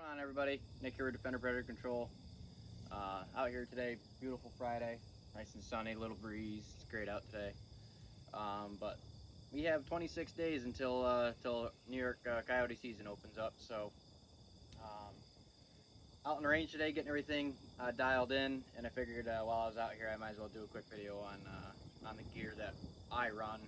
on, everybody? Nick here with Defender Predator Control. Out here today, beautiful Friday, nice and sunny, little breeze. It's great out today. But we have 26 days until New York coyote season opens up. So out in the range today, getting everything dialed in, and I figured while I was out here, I might as well do a quick video on the gear that I run.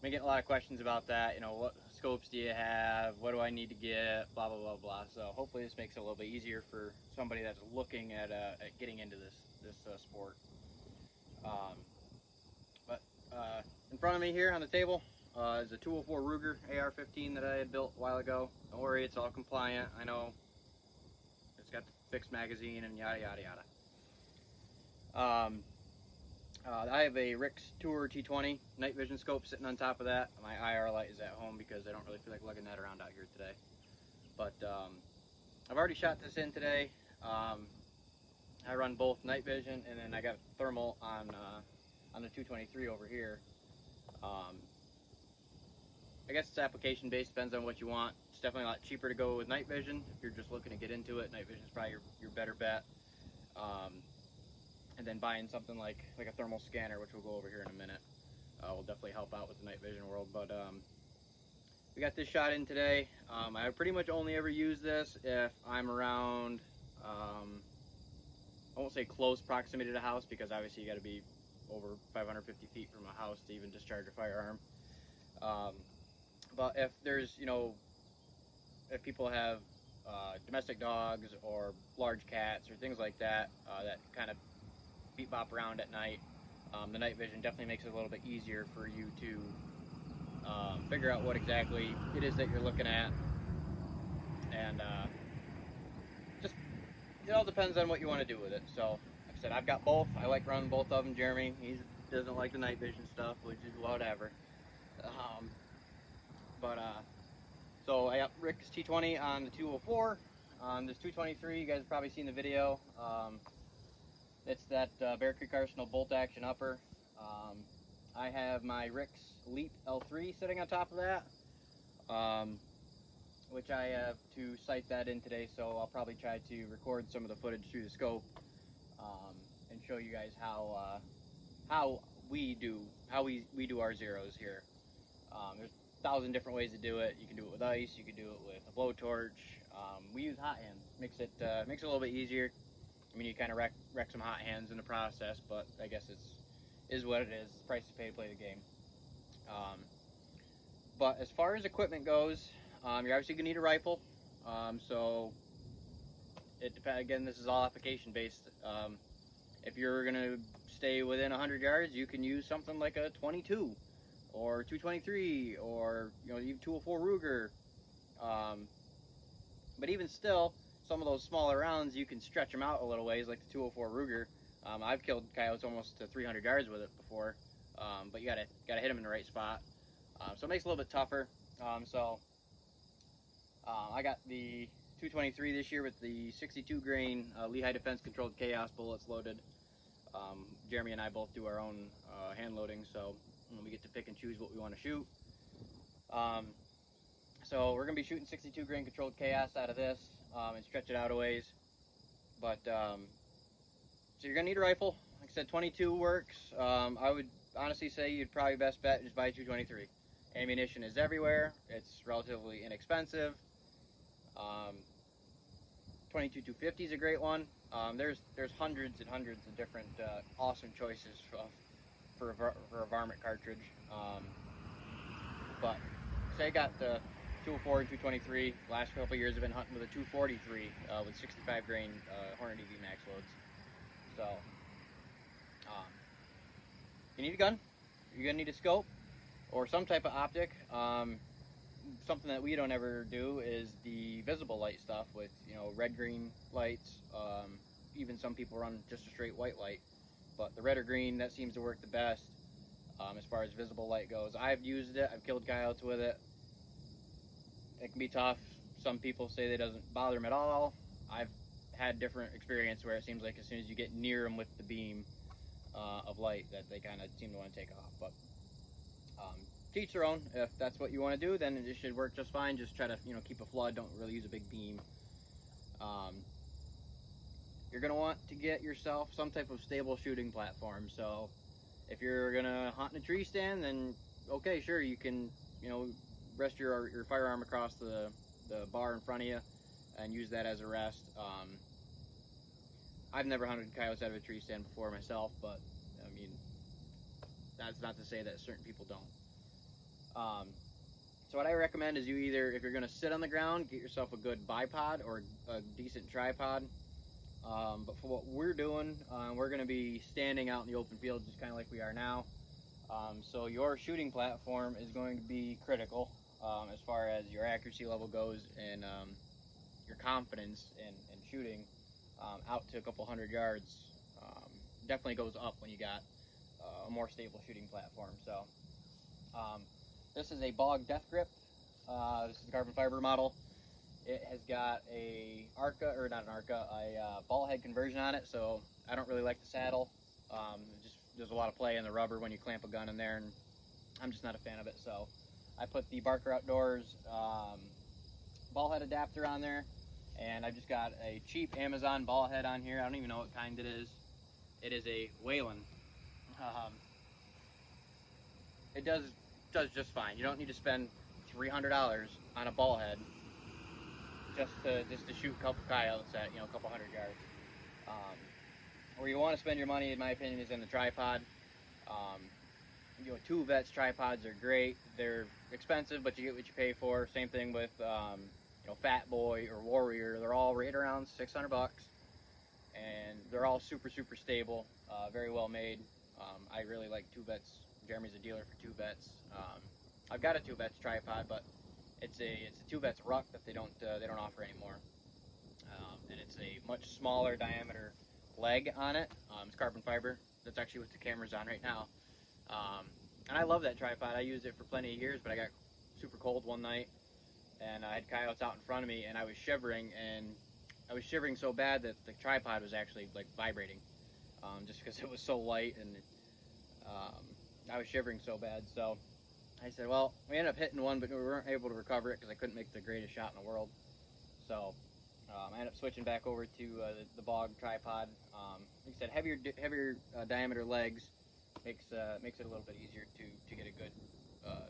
Been getting a lot of questions about that. You know, what scopes do you have? What do I need to get? Blah blah blah blah. So hopefully this makes it a little bit easier for somebody that's looking at getting into this sport. But in front of me here on the table is a 204 Ruger AR-15 that I had built a while ago. Don't worry, it's all compliant. I know it's got the fixed magazine and yada yada yada. I have a Rix Tour T20 night vision scope sitting on top of that. My IR light is at home because I don't really feel like lugging that around out here today. But I've already shot this in today. I run both night vision, and then I got thermal on the 223 over here. I guess it's application based, depends on what you want. It's definitely a lot cheaper to go with night vision. If you're just looking to get into it, night vision is probably your better bet. And then buying something like a thermal scanner, which we'll go over here in a minute, will definitely help out with the night vision world. But we got this shot in today. I pretty much only ever use this if I'm around, I won't say close proximity to the house, because obviously you got to be over 550 feet from a house to even discharge a firearm. But if there's, you know, if people have domestic dogs or large cats or things like that, that kind of beat bop around at night, the night vision definitely makes it a little bit easier for you to figure out what exactly it is that you're looking at. And just, it all depends on what you want to do with it. So like I said, I've got both. I like running both of them. Jeremy, he doesn't like the night vision stuff, which is whatever. So I got Rix T20 on the 204. On this 223, you guys have probably seen the video. It's that Bear Creek Arsenal bolt action upper. I have my Rix L3 sitting on top of that, which I have to sight that in today, so I'll probably try to record some of the footage through the scope and show you guys how we do our zeros here. There's 1,000 different ways to do it. You can do it with ice, you can do it with a blowtorch. We use hot hands, makes it a little bit easier. I mean, you kind of wreck some hot hands in the process, but I guess is what it is. It's the price to pay to play the game. But as far as equipment goes, you're obviously gonna need a rifle. So it depends. Again, this is all application based. If you're gonna stay within 100 yards, you can use something like a 22 or 223, or even 204 Ruger. But even still, some of those smaller rounds, you can stretch them out a little ways, like the 204 Ruger. I've killed coyotes almost to 300 yards with it before, but you gotta hit them in the right spot. So it makes it a little bit tougher. I got the 223 this year with the 62 grain Lehigh Defense controlled chaos bullets loaded. Jeremy and I both do our own hand loading, so we get to pick and choose what we want to shoot. So we're gonna be shooting 62 grain controlled chaos out of this and stretch it out a ways. But so you're gonna need a rifle. Like I said, 22 works. I would honestly say you'd probably best bet just buy 223. Ammunition is everywhere. It's relatively inexpensive. 22 250 is a great one. There's hundreds and hundreds of different awesome choices for a varmint cartridge. But say I got the 204 and 223. Last couple of years I've been hunting with a 243 with 65 grain Hornet EV max loads. So you need a gun. You're gonna need a scope or some type of optic. Something that we don't ever do is the visible light stuff with red green lights. Even some people run just a straight white light, but the red or green, that seems to work the best as far as visible light goes. I've used it. I've killed coyotes with it. It can be tough. Some people say that it doesn't bother them at all. I've had different experience where it seems like as soon as you get near them with the beam of light, that they kind of seem to want to take off. But teach their own. If that's what you want to do, then it should work just fine. Just try to, you know, keep a flood. Don't really use a big beam. You're gonna want to get yourself some type of stable shooting platform. So if you're gonna hunt in a tree stand, then okay, sure, you can, you know, rest your firearm across the bar in front of you and use that as a rest. I've never hunted coyotes out of a tree stand before myself, but I mean, that's not to say that certain people don't. So what I recommend is you either, if you're going to sit on the ground, get yourself a good bipod or a decent tripod. But for what we're doing, we're going to be standing out in the open field just kind of like we are now. So your shooting platform is going to be critical as far as your accuracy level goes, and your confidence in shooting out to a couple hundred yards definitely goes up when you got a more stable shooting platform. So this is a bog death grip. This is a carbon fiber model. It has got a ball head conversion on it, so I don't really like the saddle. There's a lot of play in the rubber when you clamp a gun in there, and I'm just not a fan of it. So I put the Barker Outdoors ball head adapter on there, and I've just got a cheap Amazon ball head on here. I don't even know what kind it is. It is a Whalen. It does just fine. You don't need to spend $300 on a ball head just to shoot a couple coyotes at, you know, a couple hundred yards. Where you want to spend your money, in my opinion, is in the tripod. You know, Two Vets tripods are great. They're expensive, but you get what you pay for. Same thing with you know, Fat Boy or Warrior. They're all right around $600, and they're all super stable, very well made. I really like Two Vets. Jeremy's a dealer for Two Vets. I've got a Two Vets tripod, but it's a Two Vets ruck that they don't offer anymore, and it's a much smaller diameter leg on it. It's carbon fiber. That's actually what the camera's on right now. And I love that tripod. I used it for plenty of years, but I got super cold one night, and I had coyotes out in front of me, and I was shivering, and I was shivering so bad that the tripod was actually like vibrating, just because it was so light, and I was shivering so bad. So I said, well, we ended up hitting one, but we weren't able to recover it because I couldn't make the greatest shot in the world. So I ended up switching back over to the bog tripod. Like I said, heavier diameter legs makes it a little bit easier to get a good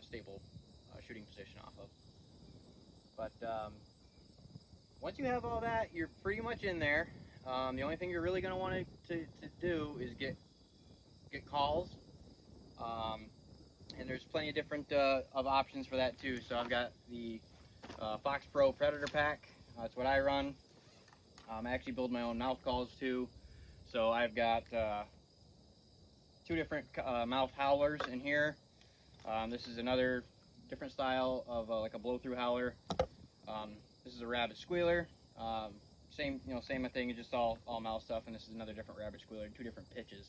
stable shooting position off of. But once you have all that, you're pretty much in there. The only thing you're really going to want to do is get calls. And there's plenty of different of options for that too. So I've got the Fox Pro Predator Pack. That's what I run. I actually build my own mouth calls too. So I've got 2 different mouth howlers in here. This is another different style of like a blow-through howler. This is a rabbit squealer. Same thing, it's just all mouth stuff. And this is another different rabbit squealer, 2 different pitches.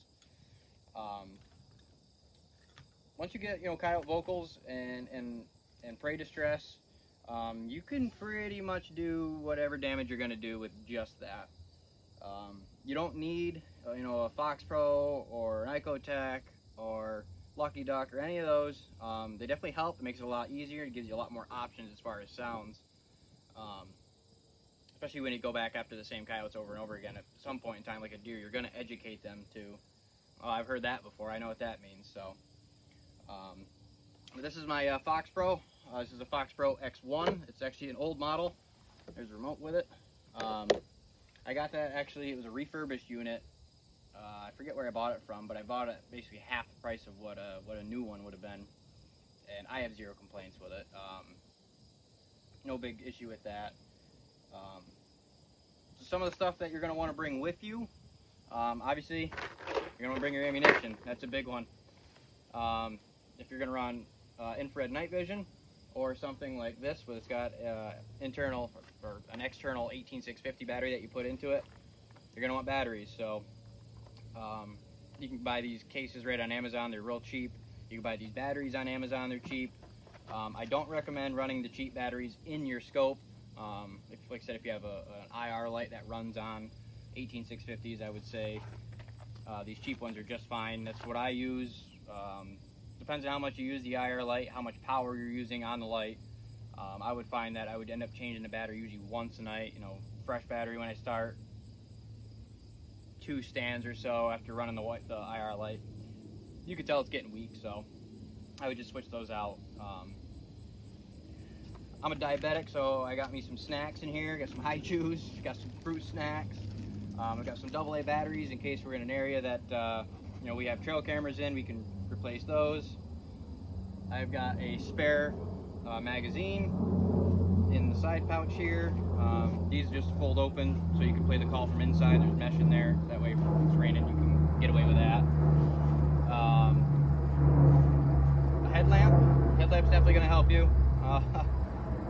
Once you get, you know, coyote vocals and prey distress, you can pretty much do whatever damage you're going to do with just that. You don't need, you know, a Fox Pro or an Icotech or Lucky Duck or any of those. They definitely help. It makes it a lot easier. It gives you a lot more options as far as sounds. Especially when you go back after the same coyotes over and over again. At some point in time, like a deer, you're going to educate them to, oh, I've heard that before. I know what that means. So. This is my Fox Pro. This is a Fox Pro X1. It's actually an old model. There's a remote with it. I got that, actually, it was a refurbished unit. I forget where I bought it from, but I bought it basically half the price of what a new one would have been. And I have 0 complaints with it. No big issue with that. So some of the stuff that you're going to want to bring with you, obviously, you're going to bring your ammunition. That's a big one. If you're going to run infrared night vision or something like this, where it's got internal or an external 18650 battery that you put into it, you're going to want batteries. So you can buy these cases right on Amazon. They're real cheap. You can buy these batteries on Amazon. They're cheap. I don't recommend running the cheap batteries in your scope. Like I said, if you have an IR light that runs on 18650s, I would say these cheap ones are just fine. That's what I use. The depends on how much you use the IR light, how much power you're using on the light. I would find that I would end up changing the battery usually once a night. You know, fresh battery when I start, 2 stands or so after running the IR light. You could tell it's getting weak, so I would just switch those out. I'm a diabetic, so I got me some snacks in here. Got some high chews, got some fruit snacks. I got some AA batteries in case we're in an area that you know, we have trail cameras in. We can replace those. I've got a spare magazine in the side pouch here. These just fold open so you can play the call from inside. There's mesh in there. That way, if it's raining, you can get away with that. A headlamp. Headlamp's definitely going to help you.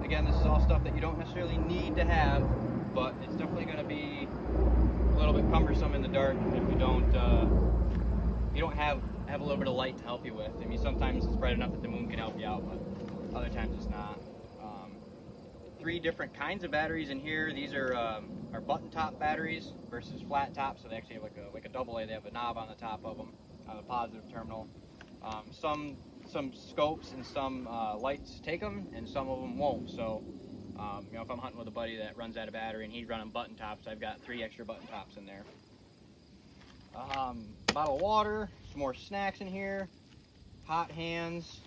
Again, this is all stuff that you don't necessarily need to have, but it's definitely going to be a little bit cumbersome in the dark if you don't have a little bit of light to help you with. I mean, sometimes it's bright enough that the moon can help you out, but other times it's not. 3 different kinds of batteries in here. These are button top batteries versus flat top, so they actually have like a AA. They have a knob on the top of them, on the positive terminal. Some scopes and some lights take them, and some of them won't. So, you know, if I'm hunting with a buddy that runs out of battery and he's running button tops, I've got 3 extra button tops in there. Bottle of water, some more snacks in here, hot hands.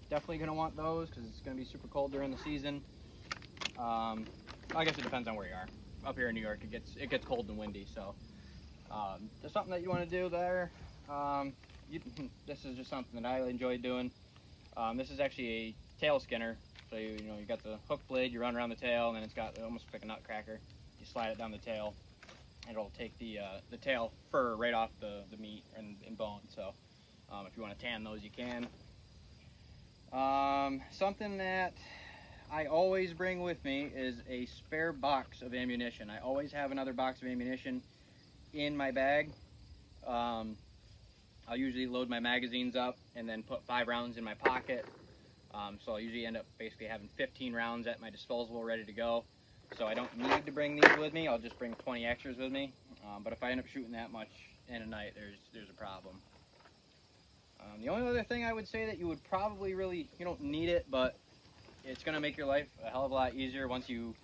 Definitely gonna want those because it's gonna be super cold during the season. I guess it depends on where you are. Up here in New York, it gets cold and windy, so there's something that you want to do there. This is just something that I enjoy doing. This is actually a tail skinner. So you got the hook blade, you run around the tail, and then it's got almost like a nutcracker. You slide it down the tail, and it'll take the tail fur right off the meat and bone. So if you want to tan those, you can. Something that I always bring with me is a spare box of ammunition. I always have another box of ammunition in my bag. I'll usually load my magazines up and then put 5 rounds in my pocket. So I'll usually end up basically having 15 rounds at my disposal ready to go. So I don't need to bring these with me. I'll just bring 20 extras with me. But if I end up shooting that much in a night, there's a problem. The only other thing I would say that you would probably you don't need it, but it's going to make your life a hell of a lot easier once you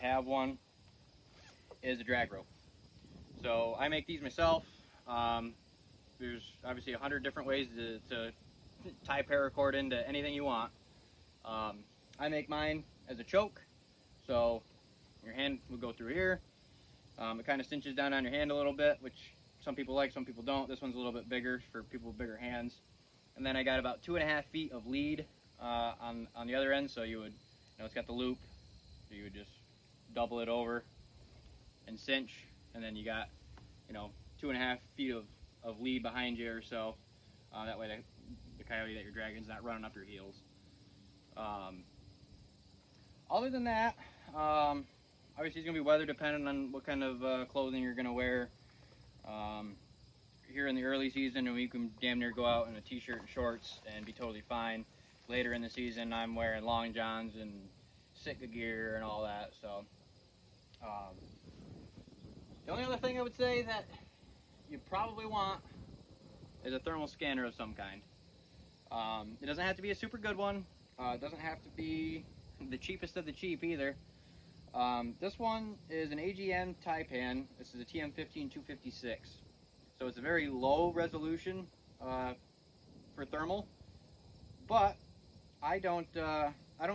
have one, is a drag rope. So I make these myself. There's obviously 100 different ways to tie paracord into anything you want. I make mine as a choke, so your hand will go through here. It kind of cinches down on your hand a little bit, which some people like, some people don't. This one's a little bit bigger for people with bigger hands. And then I got about 2.5 feet of lead on the other end, so you would, it's got the loop, so you would just double it over and cinch, and then you got, 2.5 feet of lead behind you or so. That way the coyote that you're dragging is not running up your heels. Other than that, obviously it's going to be weather dependent on what kind of clothing you're going to wear. Here in the early season, and we can damn near go out in a t-shirt and shorts and be totally fine. Later in the season, I'm wearing long johns and Sitka gear and all that. So the only other thing I would say that you probably want is a thermal scanner of some kind. It doesn't have to be a super good one. It doesn't have to be the cheapest of the cheap either. This one is an AGN Taipan. This is a TM15-256. So it's a very low resolution for thermal, but I don't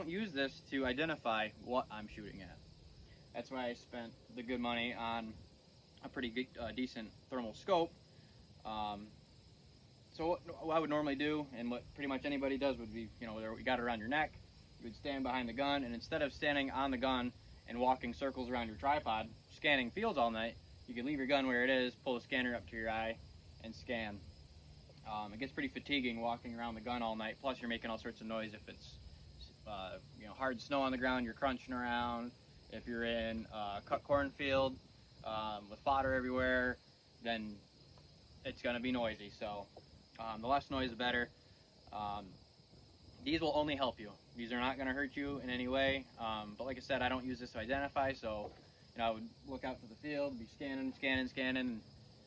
use this to identify what I'm shooting at. That's why I spent the good money on a pretty good, decent thermal scope. So what I would normally do, and what pretty much anybody does, would be, you got it around your neck, you would stand behind the gun, and instead of standing on the gun and walking circles around your tripod, scanning fields all night, you can leave your gun where it is, pull the scanner up to your eye, and scan. It gets pretty fatiguing walking around the gun all night, plus you're making all sorts of noise if it's hard snow on the ground, you're crunching around. If you're in a cut cornfield with fodder everywhere, then it's going to be noisy. So the less noise, the better. These will only help you. These are not going to hurt you in any way. But like I said, I don't use this to identify, so I would look out to the field, be scanning. And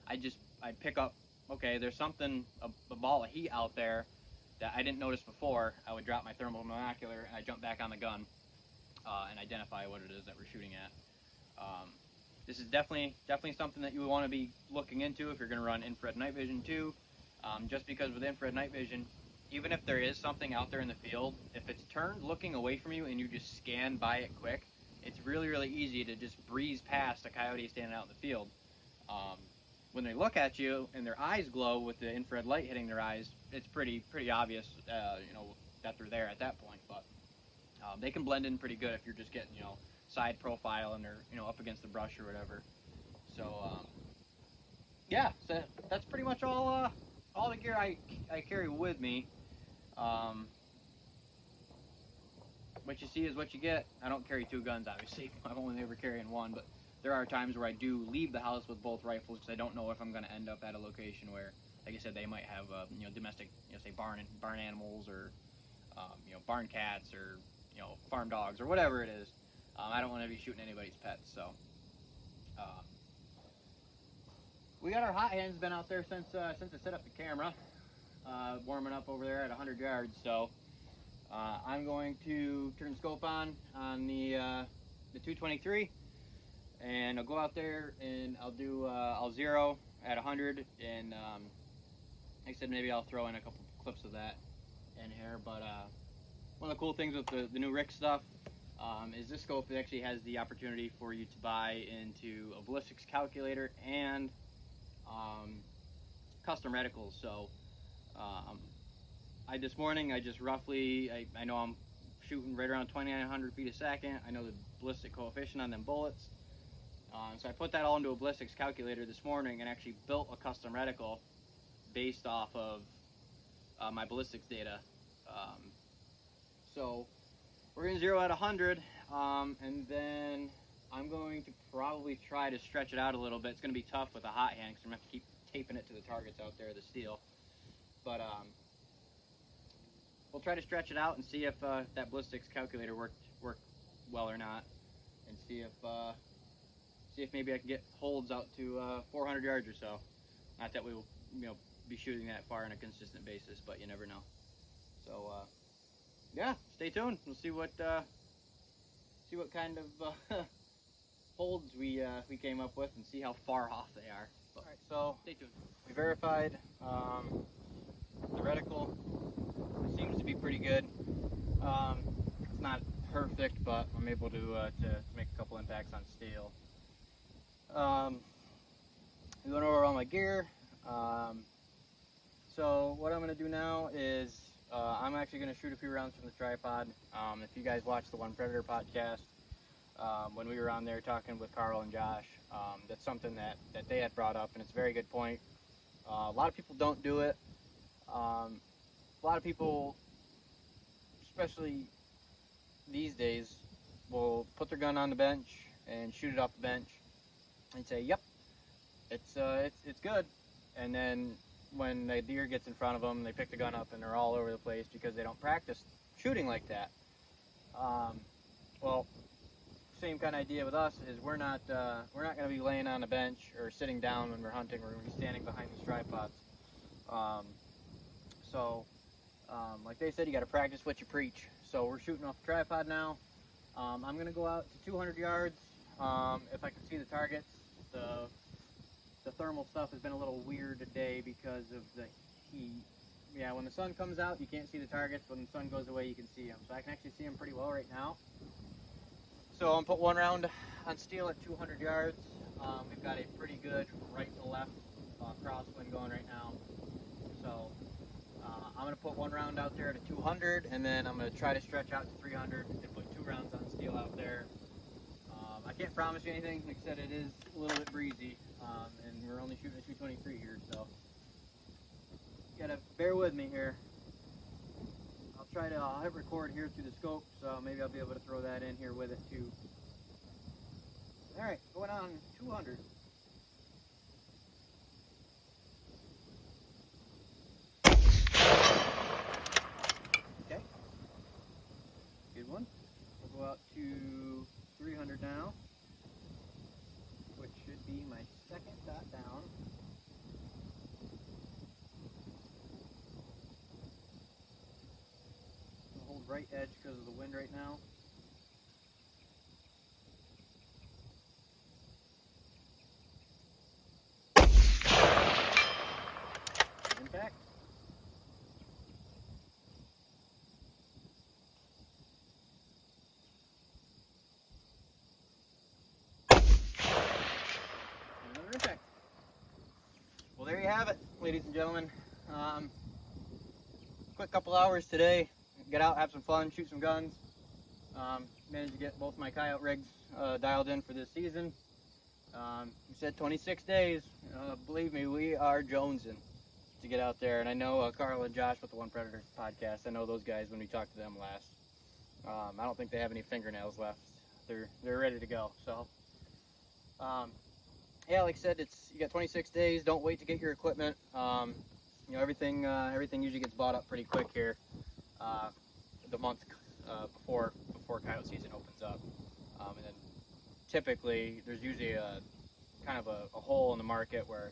I'd pick up okay, there's something, a ball of heat out there that I didn't notice before, I would drop my thermal binocular and I jump back on the gun and identify what it is that we're shooting at. This is definitely something that you would want to be looking into if you're going to run infrared night vision too. Just because with infrared night vision, even if there is something out there in the field, if it's turned looking away from you and you just scan by it quick, it's really easy to just breeze past a coyote standing out in the field. When they look at you and their eyes glow with the infrared light hitting their eyes, it's pretty obvious, you know, that they're there at that point. But they can blend in pretty good if you're just getting, you know, side profile and they're, you know, up against the brush or whatever. So yeah, so that's pretty much all the gear I carry with me. What you see is what you get. I don't carry two guns, obviously. I'm only ever carrying one, but there are times where I do leave the house with both rifles because I don't know if I'm going to end up at a location where, like I said, they might have you know, domestic, you know, say barn animals or you know, barn cats or, you know, farm dogs or whatever it is. I don't want to be shooting anybody's pets, so. We got our hot hands been out there since I set up the camera, warming up over there at 100 yards. So I'm going to turn scope on the 223, and I'll go out there and I'll zero at 100, and like I said, maybe I'll throw in a couple clips of that in here. But one of the cool things with the new Rix stuff is this scope actually has the opportunity for you to buy into a ballistics calculator and custom reticles. So this morning I just roughly, I know I'm shooting right around 2,900 feet a second. I know the ballistic coefficient on them bullets. So I put that all into a ballistics calculator this morning and actually built a custom reticle based off of my ballistics data. So we're going to zero at 100, and then I'm going to probably try to stretch it out a little bit. It's going to be tough with a hot hand because I'm going to have to keep taping it to the targets out there, the steel. But we'll try to stretch it out and see if that ballistics calculator worked well or not, and see if maybe I can get holds out to 400 yards or so. Not that we will, you know, be shooting that far on a consistent basis, but you never know. So yeah, stay tuned. We'll see what kind of holds we came up with and see how far off they are. All right, so stay tuned. We verified the reticle. It seems to be pretty good. It's not perfect, but I'm able to make a couple impacts on steel. We went over all my gear. So what I'm going to do now is I'm actually going to shoot a few rounds from the tripod. If you guys watched the One Predator podcast, when we were on there talking with Carl and Josh, that's something that they had brought up, and it's a very good point. A lot of people don't do it. A lot of people, especially these days, will put their gun on the bench and shoot it off the bench and say, yep, it's good. And then when the deer gets in front of them, they pick the gun up and they're all over the place because they don't practice shooting like that. Well, same kind of idea with us is we're not going to be laying on a bench or sitting down when we're hunting. We're going to be standing behind these tripods. Like they said, you got to practice what you preach. So we're shooting off the tripod now. I'm going to go out to 200 yards if I can see the targets. The thermal stuff has been a little weird today because of the heat. Yeah, when the sun comes out, you can't see the targets. When the sun goes away, you can see them. So I can actually see them pretty well right now. So I'm going to put one round on steel at 200 yards. We've got a pretty good right to left crosswind going right now. So I'm going to put one round out there at 200, and then I'm going to try to stretch out to 300 and put 2 rounds on steel out there. I can't promise you anything. Like I said, it is a little bit breezy, and we're only shooting a 223 here, so you gotta bear with me here. I'll hit record here through the scope, so maybe I'll be able to throw that in here with it too. All right, going on 200. Okay, good one. We'll go out to 300 now, which should be my second dot down. right edge because of the wind right now. Impact. Another impact. Well, there you have it, ladies and gentlemen. Quick couple hours today. Get out, have some fun, shoot some guns. Managed to get both my coyote rigs dialed in for this season. You said 26 days. Believe me, we are jonesing to get out there. And I know Carl and Josh with the One Predator podcast. I know those guys when we talked to them last. I don't think they have any fingernails left. They're ready to go. So, yeah, like I said, you got 26 days. Don't wait to get your equipment. You know, everything usually gets bought up pretty quick here. The month before coyote season opens up, and then typically there's usually a kind of a hole in the market where,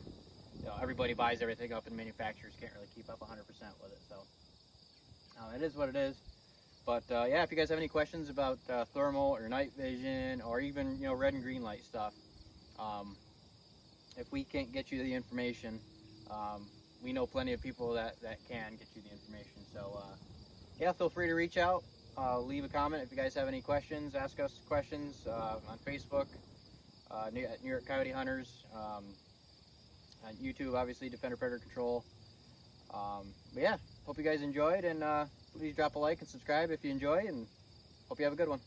you know, everybody buys everything up and manufacturers can't really keep up 100% with it. So it is what it is. But yeah, if you guys have any questions about thermal or night vision or even, you know, red and green light stuff, if we can't get you the information, we know plenty of people that can get you the information. So yeah, feel free to reach out, leave a comment if you guys have any questions, ask us questions on Facebook, New York Coyote Hunters, on YouTube, obviously, Defender Predator Control. But yeah, hope you guys enjoyed, and please drop a like and subscribe if you enjoy, and hope you have a good one.